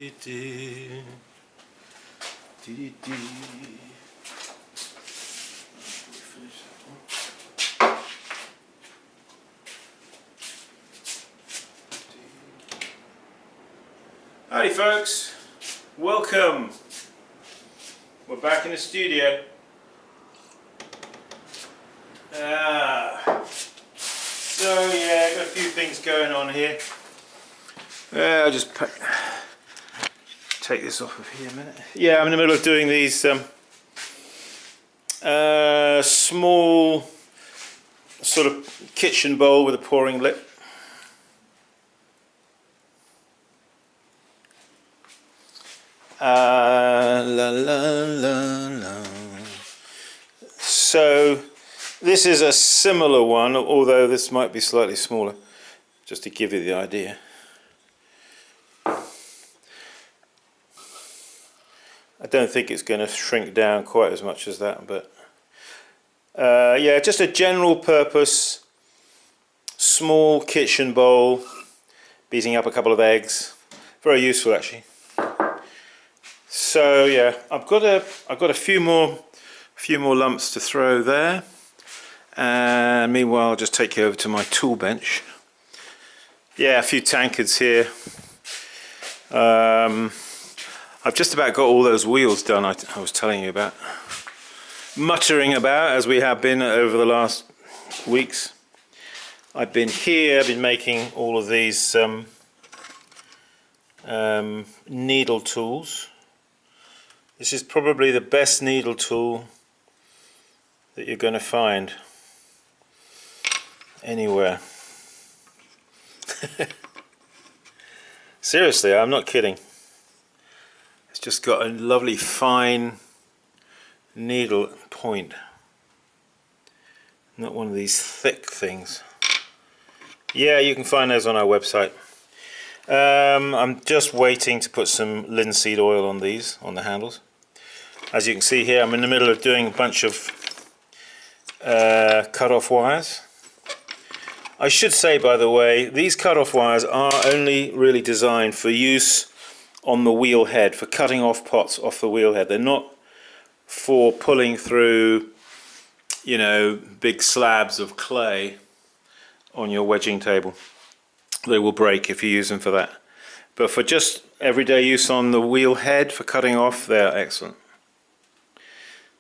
Alrighty folks, welcome. We're back in the studio. So yeah, got a few things going on here. I'll just take this off of here a minute. Yeah, I'm in the middle of doing these small sort of kitchen bowl with a pouring lip. La la la la. So this is a similar one, although this might be slightly smaller, just to give you the idea. I don't think it's going to shrink down quite as much as that, but yeah, just a general purpose small kitchen bowl, beating up a couple of eggs. Very useful actually. So yeah, I've got a few more lumps to throw there, and meanwhile I'll just take you over to my tool bench. Yeah, a few tankards here. I've just about got all those wheels done I was telling you about, muttering about as we have been over the last weeks. I've been making all of these needle tools. This is probably the best needle tool that you're going to find anywhere. Seriously, I'm not kidding. It's just got a lovely fine needle point. Not one of these thick things. Yeah, you can find those on our website. I'm just waiting to put some linseed oil on these, on the handles. As you can see here, I'm in the middle of doing a bunch of cut-off wires. I should say, by the way, these cut-off wires are only really designed for use on the wheel head, for cutting off pots off the wheel head. They're not for pulling through, you know, big slabs of clay on your wedging table. They will break if you use them for that. But for just everyday use on the wheel head, for cutting off, they're excellent.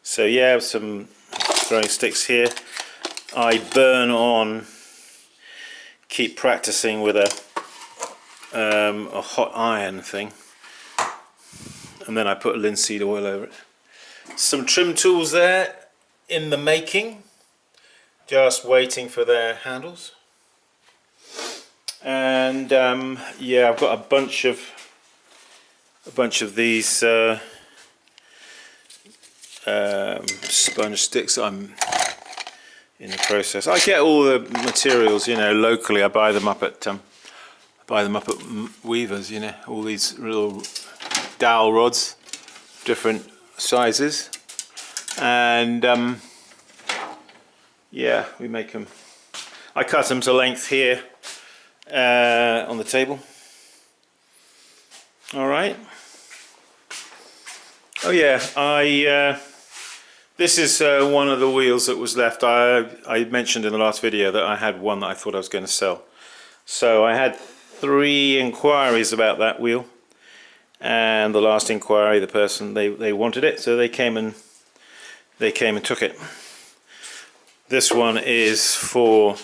So yeah, some throwing sticks here. I burn on, keep practicing with a hot iron thing, and then I put linseed oil over it. Some trim tools there in the making, just waiting for their handles. And yeah, I've got a bunch of these sponge sticks. I'm in the process. I get all the materials, you know, locally. I buy them up at Weavers, you know, all these little dowel rods, different sizes, and yeah, we make them. I cut them to length here on the table. All right. Oh yeah, this is one of the wheels that was left. I mentioned in the last video that I had one that I thought I was going to sell. So I had 3 inquiries about that wheel, and the last inquiry, the person they wanted it, so they came and took it. This one is for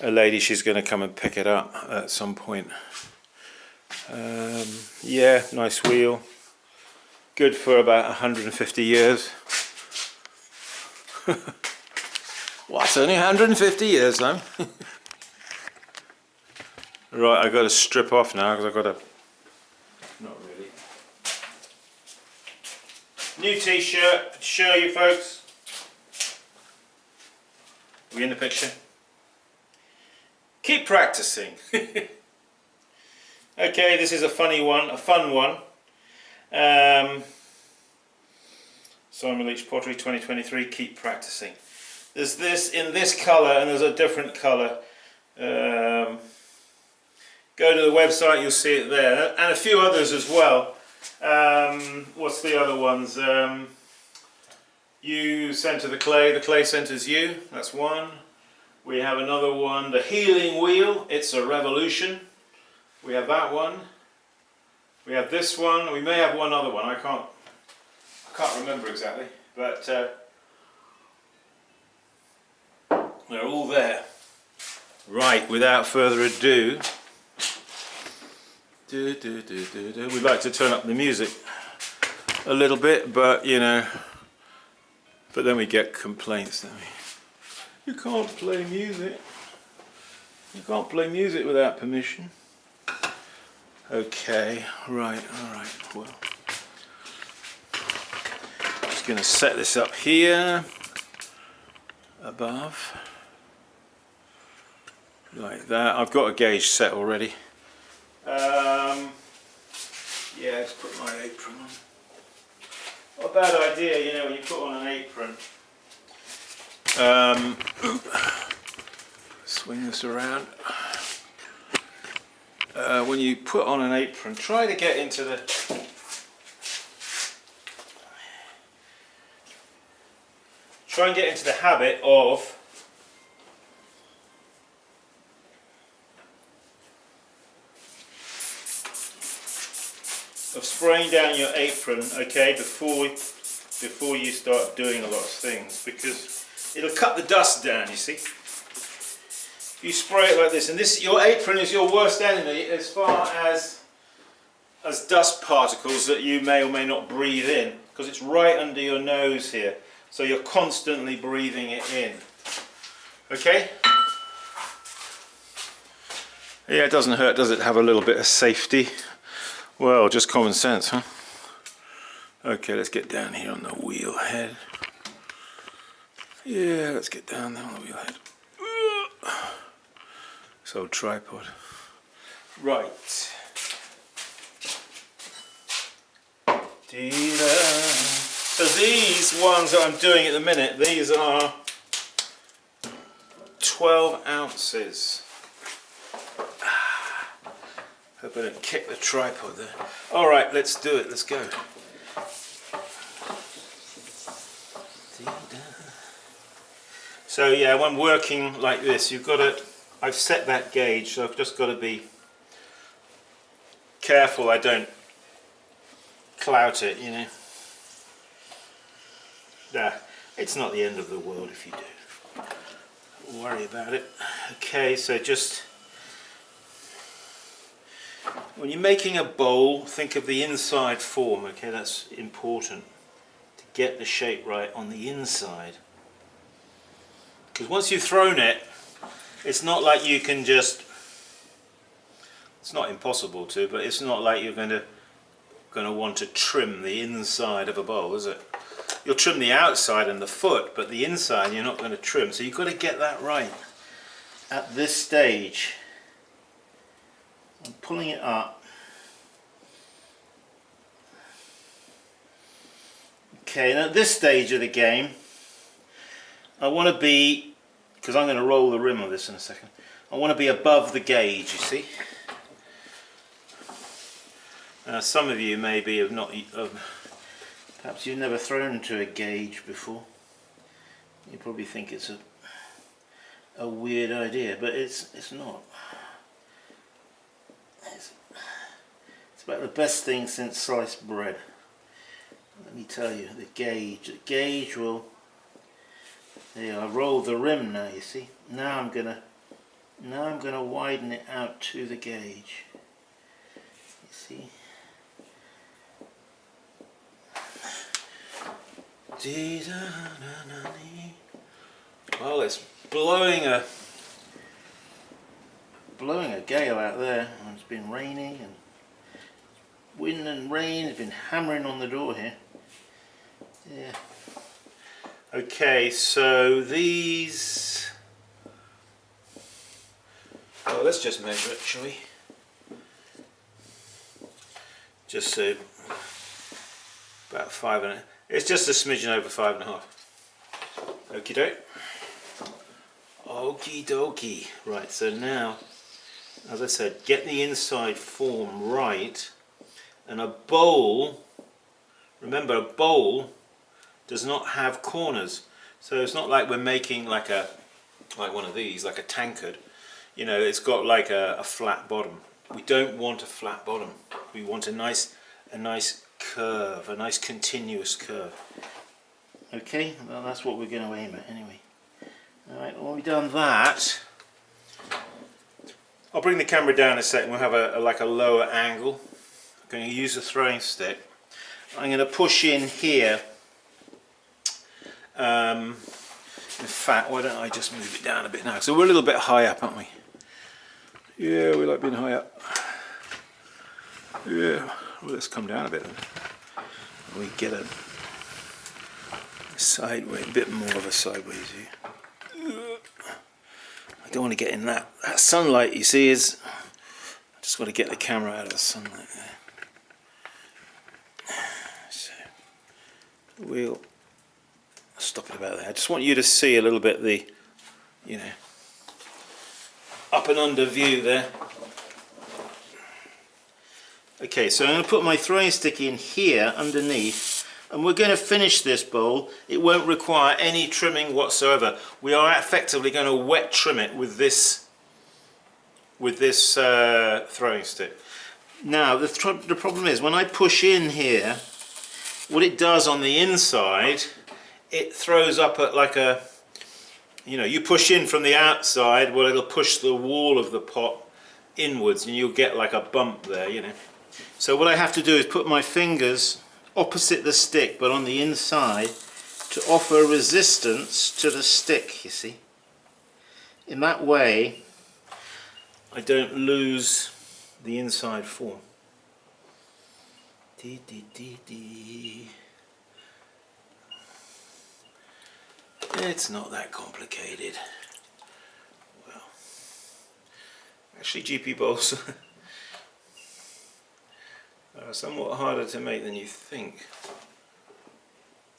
a lady. She's going to come and pick it up at some point. Yeah, nice wheel. Good for about 150 years. What? Only 150 years though? Right, I've got to strip off now because I've got to. Not really. New t-shirt to show you folks. Are we in the picture? Keep practicing. Okay, this is a funny one, a fun one. Simon Leach Pottery 2023, keep practicing. There's this in this colour, and there's a different colour Go to the website, you'll see it there, and a few others as well. What's the other ones? You centre the clay centres you, that's one. We have another one, the healing wheel, it's a revolution. We have that one. We have this one, we may have one other one, I can't remember exactly, but they're all there. Right, without further ado, we'd like to turn up the music a little bit, but you know, but then we get complaints, don't we? You can't play music. You can't play music without permission. Okay, right, alright, well, just going to set this up here, above, like that. I've got a gauge set already. Yeah, let's put my apron on. What a bad idea, you know, when you put on an apron. Swing this around. When you put on an apron, try to get into the... Try and get into the habit of spraying down your apron, okay, before you start doing a lot of things, because it'll cut the dust down, you see. You spray it like this, and this, your apron is your worst enemy as far as dust particles that you may or may not breathe in, because it's right under your nose here, so you're constantly breathing it in. Okay? Yeah, it doesn't hurt, does it, have a little bit of safety? Well, just common sense, huh? Okay, let's get down here on the wheel head. Yeah, let's get down there on the wheel head. This old tripod. Right. So these ones that I'm doing at the minute, these are 12 ounces. Hope I don't kick the tripod there. Alright, let's do it, let's go. So yeah, when working like this, you've got to, I've set that gauge, so I've just got to be careful I don't clout it, you know. Nah, it's not the end of the world if you do. Don't worry about it. Okay, so just when you're making a bowl, think of the inside form, okay, that's important to get the shape right on the inside. Because once you've thrown it, it's not like you can just, it's not impossible to, but it's not like you're going to want to trim the inside of a bowl, is it? You'll trim the outside and the foot, but the inside you're not going to trim, so you've got to get that right at this stage. I'm pulling it up. Okay, and at this stage of the game, I want to be, because I'm going to roll the rim on this in a second, I want to be above the gauge, you see. Some of you maybe have not, perhaps you've never thrown to a gauge before. You probably think it's a weird idea, but it's not. It's about the best thing since sliced bread. Let me tell you, the gauge will. There, I rolled the rim now. You see. Now I'm gonna widen it out to the gauge. You see. Well, it's blowing a gale out there, and it's been raining and wind and rain has been hammering on the door here. Yeah. Okay, so these. Oh, let's just measure it, shall we? Just so about 5.5. It's just a smidgen over 5.5. Okie doke. Okie dokie. Right, so now as I said, get the inside form right. And a bowl, remember, a bowl does not have corners, so it's not like we're making like one of these, like a tankard. You know, it's got like a flat bottom. We don't want a flat bottom. We want a nice curve, a nice continuous curve. Okay, well that's what we're going to aim at anyway. All right, when we've done that, I'll bring the camera down a second. We'll have like a lower angle. I'm going to use a throwing stick. I'm going to push in here. In fact, why don't I just move it down a bit now? So we're a little bit high up, aren't we? Yeah, we like being high up. Yeah, well, let's come down a bit then. We get a sideways, a bit more of a sideways view. I don't want to get in that sunlight, you see, is I just got to get the camera out of the sunlight there. So we'll stop it about there. I just want you to see a little bit the, you know, up and under view there. Okay, so I'm going to put my throwing stick in here underneath, and we're going to finish this bowl. It won't require any trimming whatsoever. We are effectively going to wet trim it with this throwing stick. Now the problem is when I push in here, what it does on the inside, it throws up at like a, you know, you push in from the outside, well, it'll push the wall of the pot inwards and you'll get like a bump there, you know. So what I have to do is put my fingers opposite the stick but on the inside to offer resistance to the stick, you see. In that way I don't lose the inside form. Dee, dee, dee, dee. It's not that complicated. Well, actually GP bowls are somewhat harder to make than you think.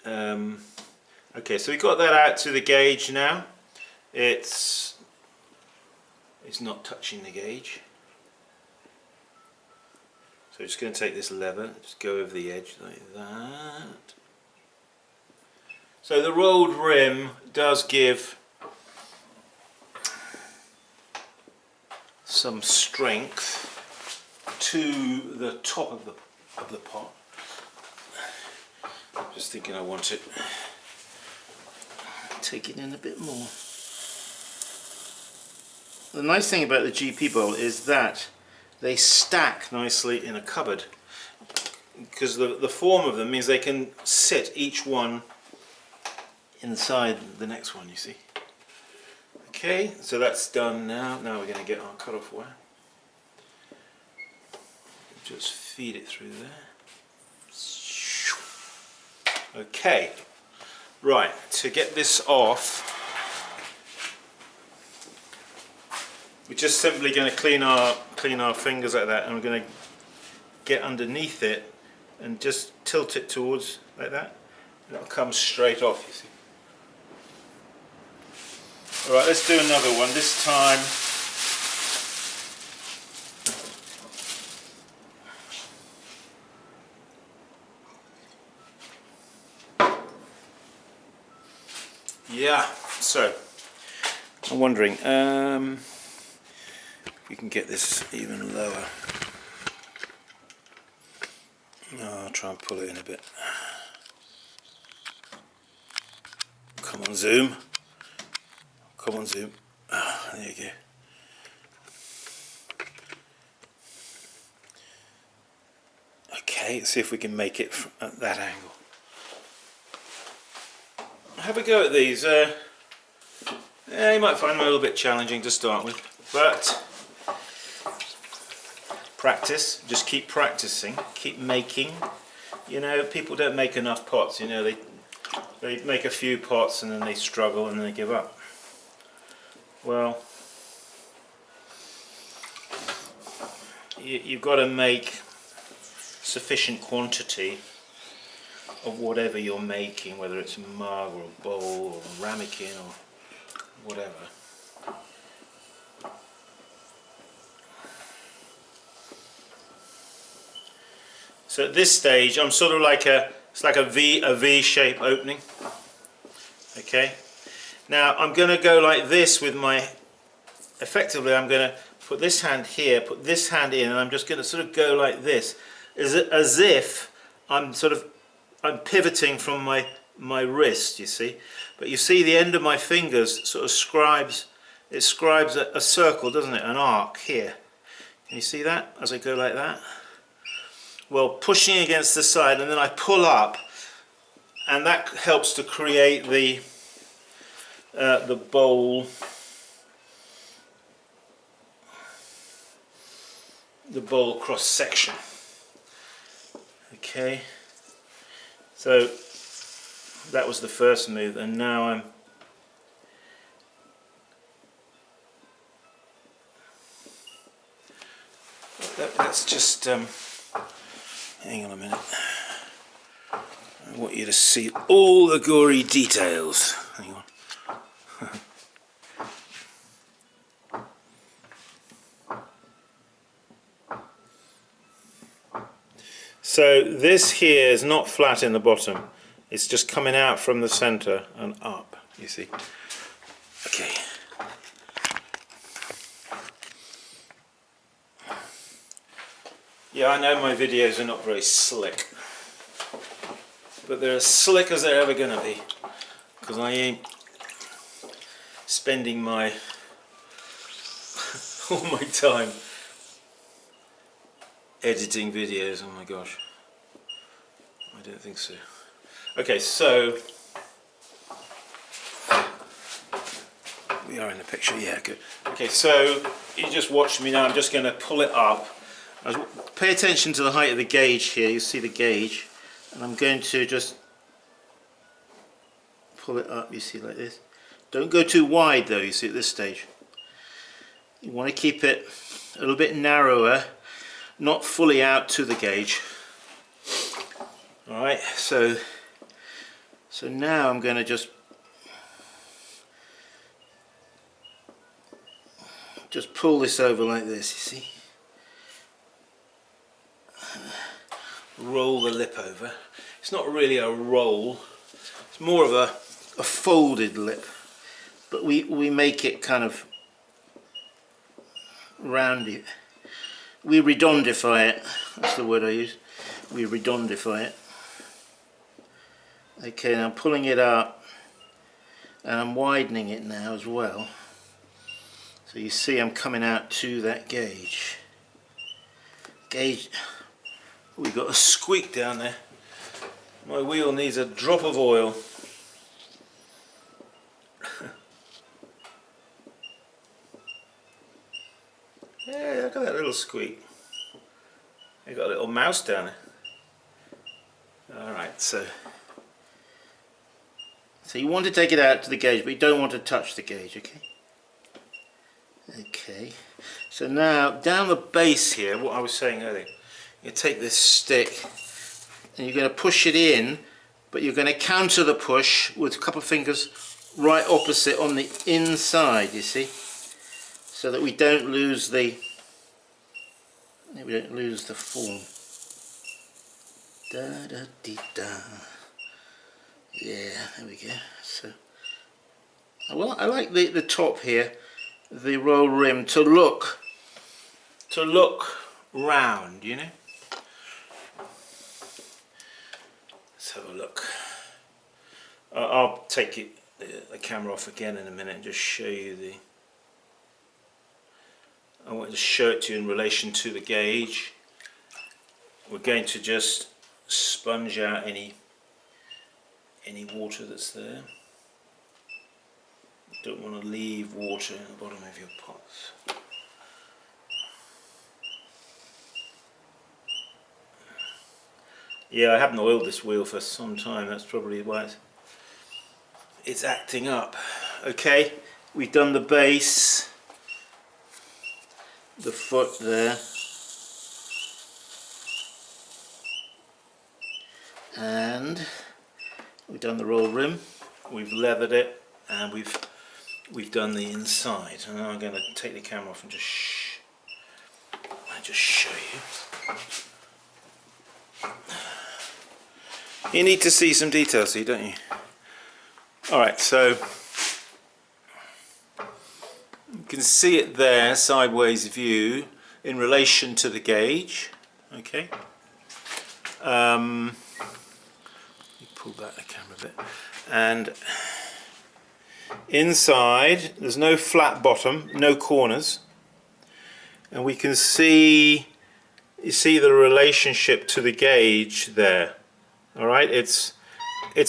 Okay, so we got that out to the gauge now. It's not touching the gauge. So I'm just going to take this lever, just go over the edge like that. So the rolled rim does give some strength to the top of the pot. I'm just thinking I want it, take it in a bit more. The nice thing about the GP bowl is that they stack nicely in a cupboard, because the form of them means they can sit each one inside the next one, you see. Okay, so that's done now. Now we're going to get our cut-off wire. Just feed it through there. Okay, right, to get this off, we're just simply going to clean our fingers like that, and we're going to get underneath it and just tilt it towards like that, and it'll come straight off, you see. Alright, let's do another one. This time yeah, so I'm wondering if we can get this even lower. I'll try and pull it in a bit. Come on, zoom. Come on, zoom. Ah, there you go. Okay, let's see if we can make it at that angle. Have a go at these. Yeah, you might find them a little bit challenging to start with, but practice. Just keep practicing. Keep making. You know, people don't make enough pots. You know, they make a few pots and then they struggle and then they give up. Well, you've got to make sufficient quantity of whatever you're making, whether it's a mug or a bowl or a ramekin or whatever. So at this stage I'm sort of like it's like a V shape opening. Okay, now I'm going to go like this with my, effectively I'm going to put this hand here, put this hand in, and I'm just going to sort of go like this, as if I'm pivoting from my wrist, you see. But you see the end of my fingers sort of scribes a circle, doesn't it, an arc here. Can you see that as I go like that? Well, pushing against the side, and then I pull up, and that helps to create the bowl, cross section. Okay, so that was the first move, and now let's just hang on a minute. I want you to see all the gory details. Hang on. So this here is not flat in the bottom, it's just coming out from the center and up, you see. Okay. Yeah, I know my videos are not very slick, but they're as slick as they're ever going to be, because I ain't spending all my time editing videos. Oh my gosh, I don't think so. Okay, so we are in the picture, yeah, good. Okay, so you just watch me now. I'm just going to pull it up. Pay attention to the height of the gauge here. You see the gauge, and I'm going to just pull it up, you see, like this. Don't go too wide though, you see, at this stage. You want to keep it a little bit narrower, not fully out to the gauge. Alright, so now I'm going to just pull this over like this, you see. Roll the lip over. It's not really a roll, it's more of a folded lip, but we make it kind of roundy. We redondify it, that's the word I use. We redondify it. Okay, now I'm pulling it up and I'm widening it now as well. So you see I'm coming out to that gauge. We got a squeak down there. My wheel needs a drop of oil. Yeah, look at that little squeak. You got a little mouse down there. Alright, so you want to take it out to the gauge, but you don't want to touch the gauge, okay? Okay, so now down the base here, what I was saying earlier, you take this stick and you're going to push it in, but you're going to counter the push with a couple of fingers right opposite on the inside, you see, so that we don't lose the form. Da da dee da. Yeah, there we go. So, well, I like the top here, the roll rim, to look round, you know. Let's have a look. I'll take the camera off again in a minute and just show you I want to show it to you in relation to the gauge. We're going to just sponge out any water that's there. You don't want to leave water in the bottom of your pots. Yeah, I haven't oiled this wheel for some time, that's probably why it's acting up. Okay, we've done the base, the foot there, and we've done the roll rim, we've leathered it, and we've done the inside. And now I'm going to take the camera off and just show you. You need to see some details here, don't you? Alright, so you can see it there, sideways view, in relation to the gauge. Okay. You pull back the camera a bit. And inside, there's no flat bottom, no corners. And we can see, you see the relationship to the gauge there. Alright, it's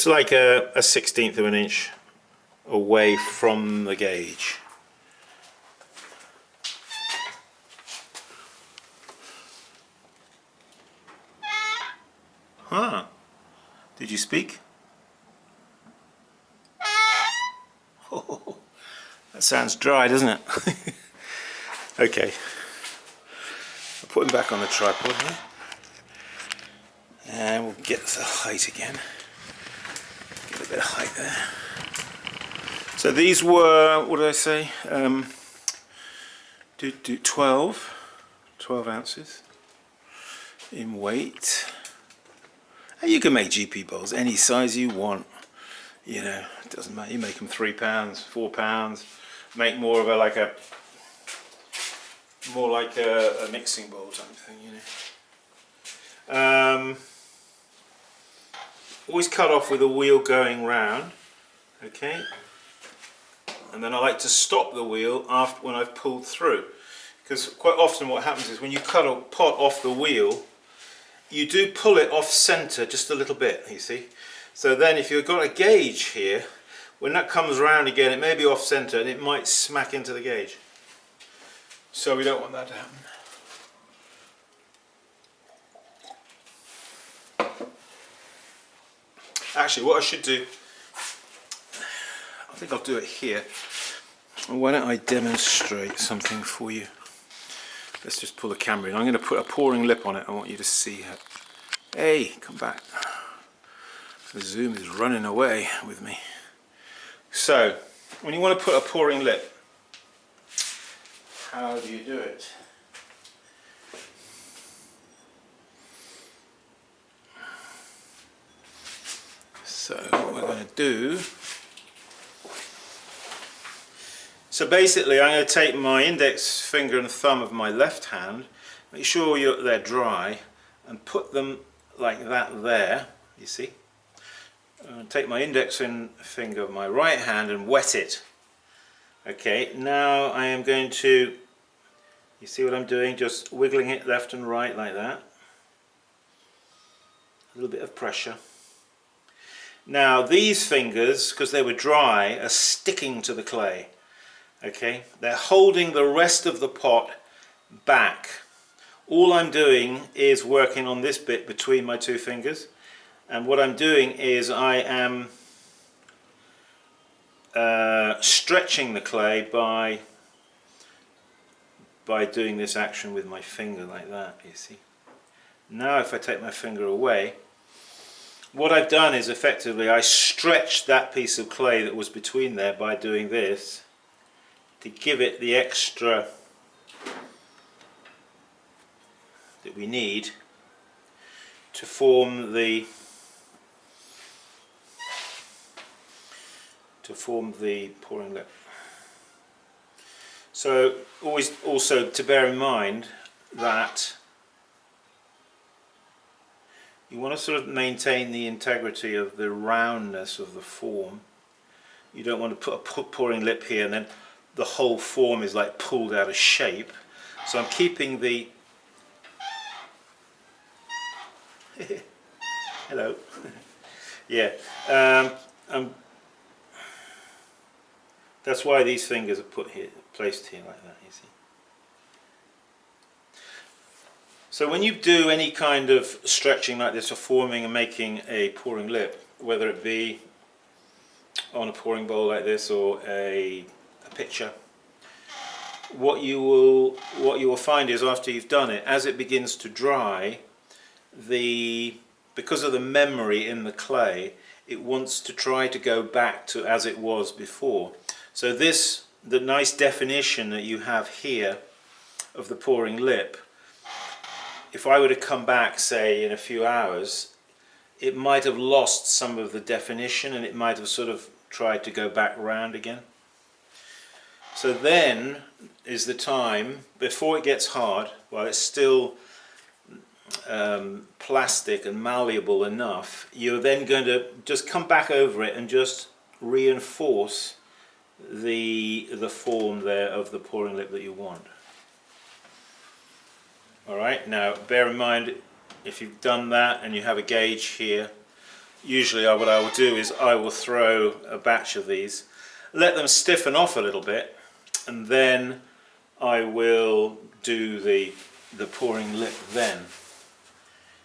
like a 1/16 of an inch away from the gauge. Huh. Did you speak? Oh, that sounds dry, doesn't it? Okay. I'll put him back on the tripod here. And we'll get the height again. Get a bit of height there. So these were, what did I say? 12 ounces in weight. And you can make GP bowls any size you want. You know, it doesn't matter. You make them 3 pounds, 4 pounds. Make more of a more like a mixing bowl type thing, you know. Always cut off with a wheel going round, okay. And then I like to stop the wheel after when I've pulled through, because quite often what happens is when you cut a pot off the wheel, you do pull it off center just a little bit, you see. So then if you've got a gauge here, when that comes round again, it may be off center and it might smack into the gauge. So we don't want that to happen. Actually, what I should do, I think I'll do it here. Why don't I demonstrate something for you? Let's just pull the camera in. I'm going to put a pouring lip on it. I want you to see it. Hey, come back. The zoom is running away with me. So, when you want to put a pouring lip, how do you do it? So what we're going to do, so basically I'm going to take my index finger and thumb of my left hand, make sure they're dry, and put them like that there, you see. And take my index finger of my right hand and wet it. Okay, now I am going to, you see what I'm doing, just wiggling it left and right like that. A little bit of pressure. Now these fingers, because they were dry, are sticking to the clay. Okay, they're holding the rest of the pot back. All I'm doing is working on this bit between my two fingers, and what I'm doing is I am stretching the clay by doing this action with my finger like that, you see. Now if I take my finger away, what I've done is effectively I stretched that piece of clay that was between there by doing this to give it the extra that we need to form the pouring lip. So always also to bear in mind that you want to sort of maintain the integrity of the roundness of the form. You don't want to put a pouring lip here and then the whole form is like pulled out of shape. So I'm keeping the hello. Yeah, that's why these fingers are placed here like that, you see. So when you do any kind of stretching like this or forming and making a pouring lip, whether it be on a pouring bowl like this or a pitcher, what you will find is after you've done it, as it begins to dry, because of the memory in the clay, it wants to try to go back to as it was before. So the nice definition that you have here of the pouring lip if I were to come back, say, in a few hours, it might have lost some of the definition and it might have sort of tried to go back round again. So then is the time, before it gets hard, while it's still plastic and malleable enough, you're then going to just come back over it and just reinforce the form there of the pouring lip that you want. Alright, now bear in mind, if you've done that and you have a gauge here, usually what I will do is I will throw a batch of these, let them stiffen off a little bit, and then I will do the pouring lip then.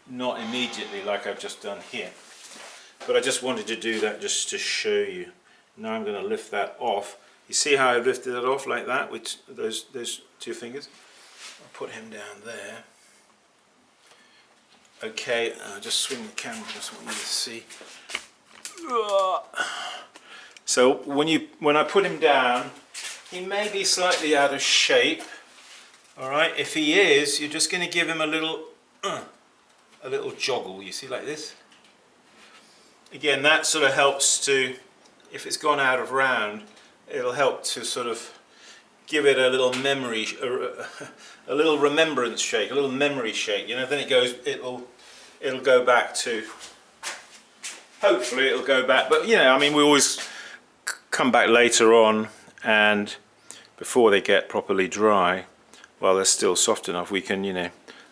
Not immediately like I've just done here. But I just wanted to do that just to show you. Now I'm going to lift that off. You see how I lifted it off like that with those two fingers? I'll put him down there. Okay, I'll just swing the camera, just want you to see. So when I put him down, he may be slightly out of shape. Alright, if he is, you're just going to give him a little joggle, you see, like this. Again, that sort of helps to, if it's gone out of round, it'll help to sort of give it a little memory, a little remembrance shake, a little memory shake. You know, then it'll go back to. Hopefully, it'll go back. But you know, I mean, we always come back later on, and before they get properly dry, while they're still soft enough, we can, you know,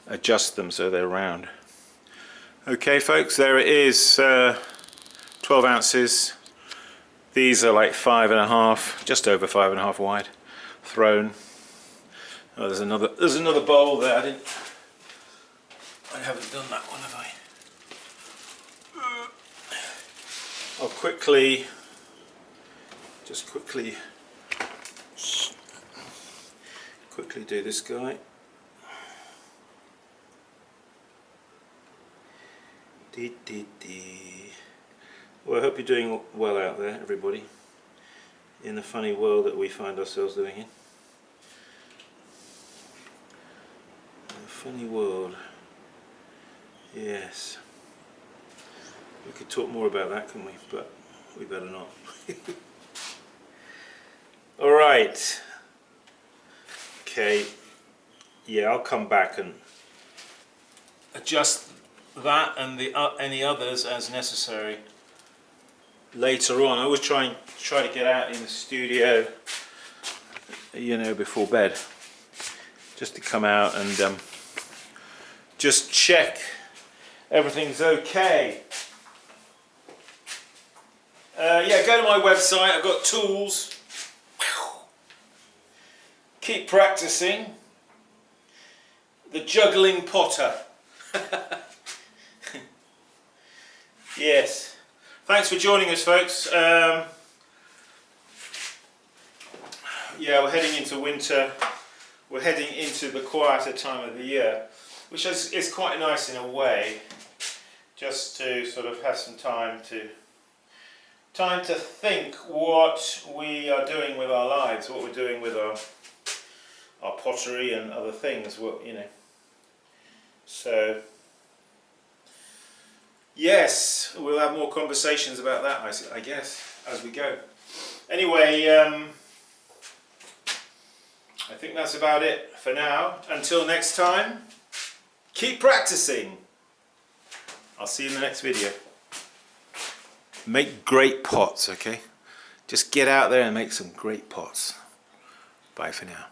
adjust them so they're round. Okay, folks, there it is. 12 ounces. These are like 5.5, just over 5.5 wide. Thrown. Oh, there's another bowl there. I haven't done that one, have I? I'll quickly do this guy. Well, I hope you're doing well out there, everybody, in the funny world that we find ourselves living in. A funny world. Yes. We could talk more about that, couldn't we? But we better not. Alright. Okay. Yeah, I'll come back and adjust that and any others as necessary later on. I always try to get out in the studio, you know, before bed, just to come out and just check everything's okay. Yeah, go to my website. I've got tools. Keep practicing. The juggling potter. Yes. Thanks for joining us, folks. Yeah, we're heading into winter. We're heading into the quieter time of the year, which is quite nice in a way, just to sort of have some time to think what we are doing with our lives, what we're doing with our pottery and other things. What, you know. So yes, we'll have more conversations about that, I guess, as we go. Anyway, I think that's about it for now. Until next time, keep practicing. I'll see you in the next video. Make great pots, okay? Just get out there and make some great pots. Bye for now.